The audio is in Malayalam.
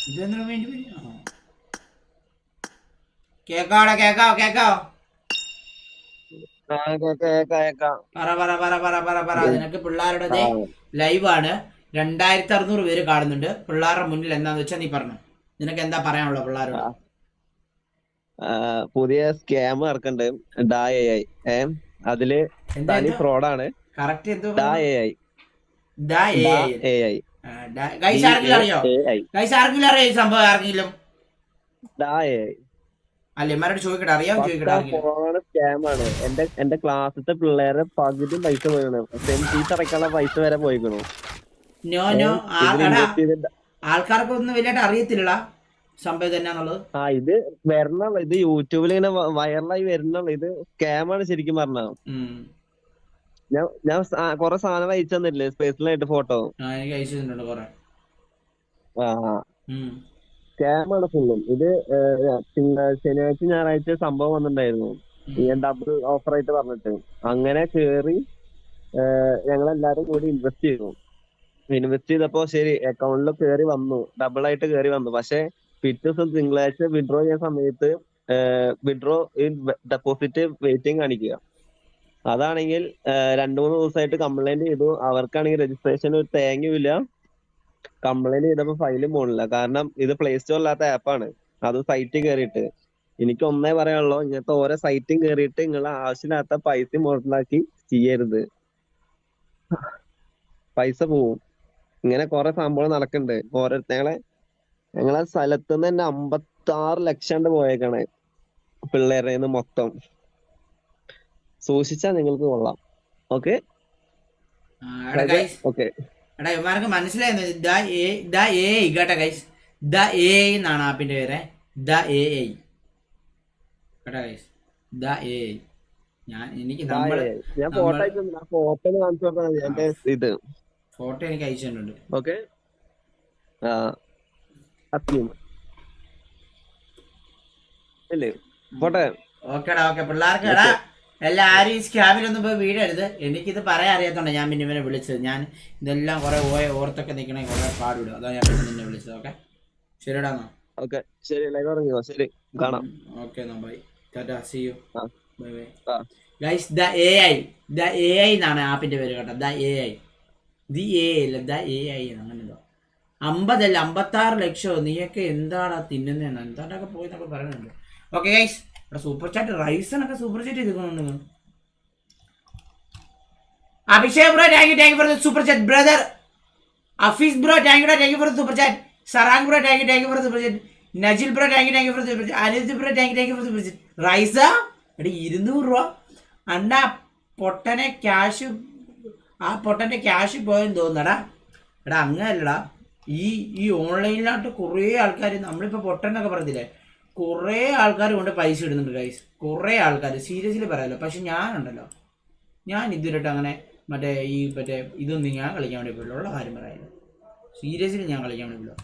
ഇതെന്തിനു വേണ്ടി കേക്കാവടാ കേക്കാവോ പറ പറ പറ പറ പറ പറ നിനക്ക് പിള്ളേരുടെ ലൈവാണ് 2600 പേര് കാണുന്നുണ്ട്. പിള്ളേരുടെ മുന്നിൽ എന്താന്ന് വെച്ചാ നീ പറഞ്ഞു. നിനക്ക് എന്താ പറയാനുള്ളത് പിള്ളേരോട്? പുതിയ സ്കാം നടക്കണ്ട്. ഡാ എ ഐ അതില് എന്താ തനി എന്തോ ഫ്രോഡാണ്. കറക്റ്റ് എന്തോ ഡാ എ ഐ ഡാ എ ഡാ ഐ എ ഐ ഗൈസ് ആർക്കെങ്കിലും അറിയോ? DAI ഗൈസ് ആർക്കെങ്കിലും അറിയോ ഈ സംഭവം? ആർക്കെങ്കിലും ഡാ എ ഐ അല്ല ഇമാരോട് ചോദിക്കട്ടെ, അറിയാവും ചോദിക്കട്ടെ പക്ക ആർക്കെങ്കിലും. ഫോണ് സ്കാം ആണ്. എന്റെ ക്ലാസ്സിലത്തെ പിള്ളേരെ പകുതി പൈസ പോയിക്കണു. സെം ഫീസ് അടക്കാനുള്ള പൈസ വരെ പോയിക്കണു. നോ നോ ഇതിൽ എടാ ഇൻവെസ്റ്റ് ചെയ്തിട്ട് ആൾക്കാർക്ക് ഒന്നും വലിയായിട്ട് അറിയത്തില്ലടാ സംഭവം തന്നെയാന്നുള്ളത്. ഇത് വരണുള്ളൂ. ഇത് യൂട്യൂബിൽ ഇങ്ങനെ വൈറലായി വരുന്നുള്ളൂ. ഇത് സ്കാമാണ് ശരിക്കും പറഞ്ഞ. ഞാൻ കൊറേ സാധനം അയച്ചു തന്നില്ലേ പേഴ്സണലായിട്ട് ഫോട്ടോ. എനിക്ക് അയച്ചു തന്നിട്ടുണ്ട് കൊറേ. സ്കാമാണ് ഫുള്ളും. ഇത് ശനിയാഴ്ച ഞായറാഴ്ച സംഭവം വന്നിട്ടുണ്ടായിരുന്നു. ഈ ഡബിൾ ഓഫർ ആയിട്ട് പറഞ്ഞിട്ട് അങ്ങനെ കേറി ഞങ്ങളെല്ലാരും കൂടി ഇൻവെസ്റ്റ് ചെയ്തു. ഇൻവെസ്റ്റ് ചെയ്തപ്പോ ശരി അക്കൗണ്ടിൽ കേറി വന്നു, ഡബിൾ ആയിട്ട് കേറി വന്നു. പക്ഷെ പിറ്റേ ദിവസം തിങ്കളാഴ്ച വിഡ്രോ ചെയ്യുന്ന സമയത്ത് വിഡ്രോ ഡെപ്പോസിറ്റ് വെയിറ്റിംഗ് കാണിക്കുക. അതാണെങ്കിൽ 2-3 ദിവസമായിട്ട് കംപ്ലൈന്റ് ചെയ്തു. അവർക്കാണെങ്കിൽ രജിസ്ട്രേഷൻ ഒരു തേങ്ങയുമില്ല. കംപ്ലൈന്റ് ചെയ്തപ്പോ ഫയലും പോണില്ല. കാരണം ഇത് പ്ലേ സ്റ്റോറിലാത്ത ആപ്പാണ്. അത് സൈറ്റിൽ കയറിയിട്ട് എനിക്ക് ഒന്നേ പറയാനുള്ളൂ, ഇങ്ങനത്തെ ഓരോ സൈറ്റും കയറിയിട്ട് നിങ്ങൾ ആവശ്യമില്ലാത്ത പൈസ മുതലാക്കി ചെയ്യരുത്. പൈസ പോവും. ഇങ്ങനെ കുറെ സംഭവം നടക്കുന്നുണ്ട്. ഞങ്ങളെ സ്ഥലത്തുനിന്ന് തന്നെ 56 ലക്ഷം പോയേക്കണേ പിള്ളേരുടെ നിന്ന് മൊത്തം. സൂക്ഷിച്ചാ നിങ്ങൾക്ക് കൊള്ളാം. Okay okay. എടാ ഇവന്മാർക്ക് മനസ്സിലായിരുന്നു കേട്ടാ ഗൈസ്. ദ എ ഐ എന്നാണ് ആപ്പിന്റെ പേര്. ദ എ ഐ കേട്ടാ ഗൈസ്. ദ എ ഐ ഞാൻ ഫോട്ടോ കാണിച്ചു കൊടുത്താൽ എന്റെ ഇത് ഫോട്ടോ എനിക്ക് അയച്ചു തന്നിട്ടുണ്ട്. ഓക്കെ. പോട്ടെ. ഓക്കേടാ ഓക്കെ. പിള്ളേർക്ക് എടാ എല്ലാരും ഈ സ്കാമിലൊന്നും പോയി വീഴരുത്. എനിക്കിത് പറയാൻ അറിയാത്തോണ്ട് ഞാൻ പിന്നെ ഇവനെ വിളിച്ചത്. ഞാൻ ഇതെല്ലാം കുറെ ഓർത്തൊക്കെ നിൽക്കണേ കുറെ പാടുവിടും. അതാ ഞാൻ പിന്നെ നിന്നെ വിളിച്ചത്. ഓക്കെ ശരിടാ എന്നാ. ഓക്കെ ശരി. ശരി കാണാം. ഓക്കെ എന്നാ bye. Tata see you. Bye bye ah guys. The A I എന്നാണ് ആപ്പിന്റെ പേര് കേട്ടോ. ദ എ ഐ അല്ല ദ എ ഐ അങ്ങനെ എന്തോ. 50 അല്ല 56 ലക്ഷം. നീയൊക്കെ എന്താടാ തിന്നുന്നതാണ് എന്താണ്ടൊക്കെ പോയെന്നൊക്കെ പറയുന്നുണ്ട്. Okay guys. ഇവിടെ സൂപ്പർ ചാറ്റ് റൈസനൊക്കെ സൂപ്പർ ചാറ്റ് ചെയ്തിട്ടുണ്ട്. Abhishek bro thank you for the super chat. Brother Afees bro thank you for the super chat. Serang bro thank you for the super chat. നജിൽ bro thank you for the super chat. Anil bro thank you for the super chat. Rhiza എടാ 200 രൂപ. അണ്ണാ പൊട്ടനെ ക്യാഷ് പൊട്ടന്റെ ക്യാഷ് പോയെന്ന് തോന്നടാ. എടാ അങ്ങനല്ലടാ. ഈ ഓൺലൈനിലായിട്ട് കുറേ ആൾക്കാർ നമ്മളിപ്പോൾ പൊട്ടനൊക്കെ പറഞ്ഞില്ലേ, കുറേ ആൾക്കാർ കൊണ്ട് പൈസ ഇടുന്നുണ്ട് ഗൈസ്. കുറേ ആൾക്കാർ സീരിയസ്ലി പറയാമല്ലോ. പക്ഷെ ഞാനുണ്ടല്ലോ, ഞാൻ ഇതുവരെയായിട്ട് അങ്ങനെ മറ്റേ ഇതൊന്നും ഞാൻ കളിക്കാൻ വേണ്ടി പോയില്ല. ഉള്ള കാര്യം പറയാമല്ലോ. സീരിയസ്ലി ഞാൻ കളിക്കാൻ വേണ്ടി പോയില്ല.